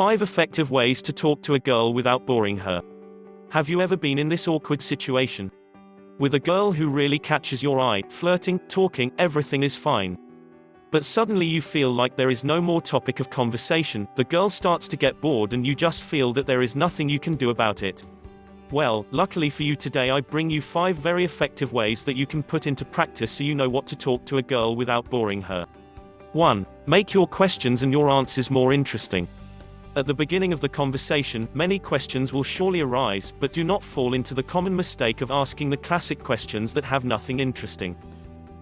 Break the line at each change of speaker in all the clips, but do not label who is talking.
5 effective ways to talk to a girl without boring her. Have you ever been in this awkward situation? With a girl who really catches your eye, flirting, talking, everything is fine. But suddenly you feel like there is no more topic of conversation, the girl starts to get bored and you just feel that there is nothing you can do about it. Well, luckily for you today I bring you 5 very effective ways that you can put into practice so you know what to talk to a girl without boring her. 1. Make your questions and your answers more interesting. At the beginning of the conversation, many questions will surely arise, but do not fall into the common mistake of asking the classic questions that have nothing interesting.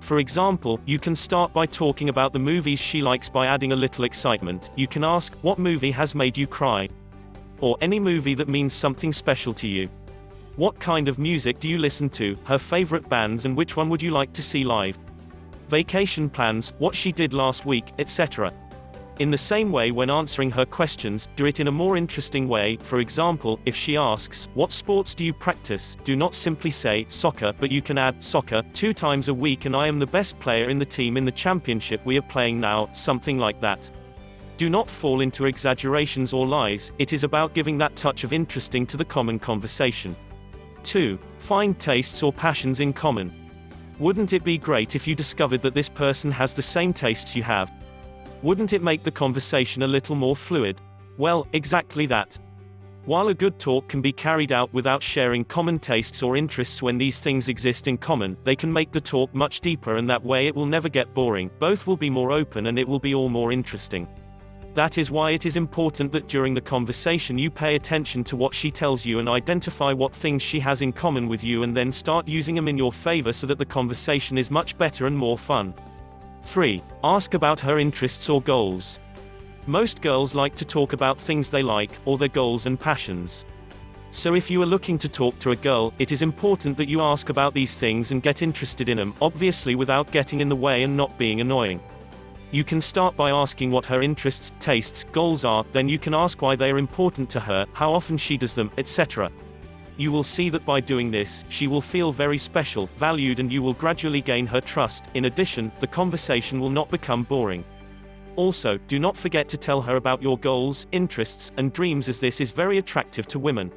For example, you can start by talking about the movies she likes by adding a little excitement. You can ask, what movie has made you cry? Or any movie that means something special to you. What kind of music do you listen to, her favorite bands, and which one would you like to see live? Vacation plans, what she did last week, etc. In the same way, when answering her questions, do it in a more interesting way. For example, if she asks, what sports do you practice? Do not simply say, soccer, but you can add, soccer, 2 times a week and I am the best player in the team in the championship we are playing now, something like that. Do not fall into exaggerations or lies, it is about giving that touch of interesting to the common conversation. 2. Find tastes or passions in common. Wouldn't it be great if you discovered that this person has the same tastes you have? Wouldn't it make the conversation a little more fluid? Well, exactly that. While a good talk can be carried out without sharing common tastes or interests, when these things exist in common, they can make the talk much deeper, and that way it will never get boring, both will be more open and it will be all more interesting. That is why it is important that during the conversation you pay attention to what she tells you and identify what things she has in common with you, and then start using them in your favor so that the conversation is much better and more fun. 3. Ask about her interests or goals. Most girls like to talk about things they like, or their goals and passions. So if you are looking to talk to a girl, it is important that you ask about these things and get interested in them, obviously without getting in the way and not being annoying. You can start by asking what her interests, tastes, goals are, then you can ask why they are important to her, how often she does them, etc. You will see that by doing this, she will feel very special, valued, and you will gradually gain her trust. In addition, the conversation will not become boring. Also, do not forget to tell her about your goals, interests, and dreams, as this is very attractive to women.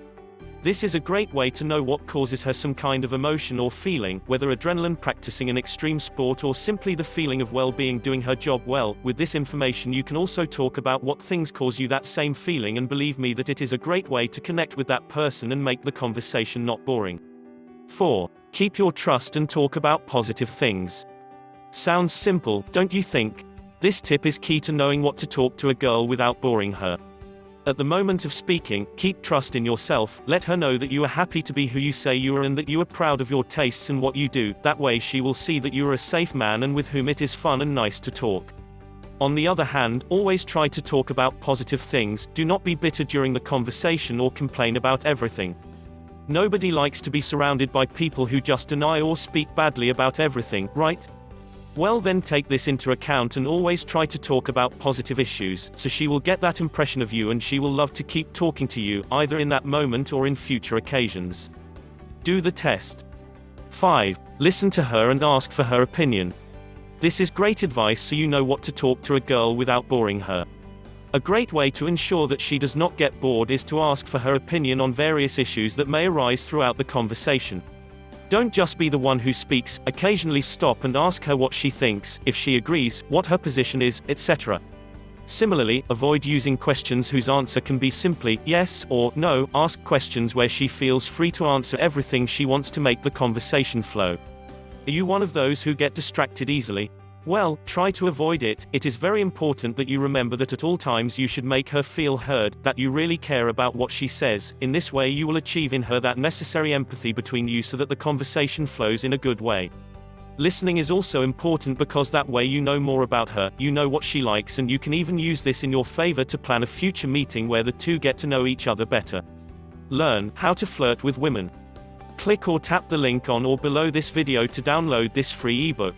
This is a great way to know what causes her some kind of emotion or feeling, whether adrenaline, practicing an extreme sport, or simply the feeling of well-being doing her job well. With this information you can also talk about what things cause you that same feeling, and believe me that it is a great way to connect with that person and make the conversation not boring. 4. Keep your trust and talk about positive things. Sounds simple, don't you think? This tip is key to knowing what to talk to a girl without boring her. At the moment of speaking, keep trust in yourself, let her know that you are happy to be who you say you are and that you are proud of your tastes and what you do. That way she will see that you are a safe man and with whom it is fun and nice to talk. On the other hand, always try to talk about positive things, do not be bitter during the conversation or complain about everything. Nobody likes to be surrounded by people who just deny or speak badly about everything, right? Well, then take this into account and always try to talk about positive issues, so she will get that impression of you and she will love to keep talking to you, either in that moment or in future occasions. Do the test. 5. Listen to her and ask for her opinion. This is great advice so you know what to talk to a girl without boring her. A great way to ensure that she does not get bored is to ask for her opinion on various issues that may arise throughout the conversation. Don't just be the one who speaks, occasionally stop and ask her what she thinks, if she agrees, what her position is, etc. Similarly, avoid using questions whose answer can be simply yes or no. Ask questions where she feels free to answer everything she wants to make the conversation flow. Are you one of those who get distracted easily? Well, try to avoid it. It is very important that you remember that at all times you should make her feel heard, that you really care about what she says. In this way you will achieve in her that necessary empathy between you so that the conversation flows in a good way. Listening is also important because that way you know more about her, you know what she likes, and you can even use this in your favor to plan a future meeting where the two get to know each other better. Learn how to flirt with women. Click or tap the link on or below this video to download this free ebook.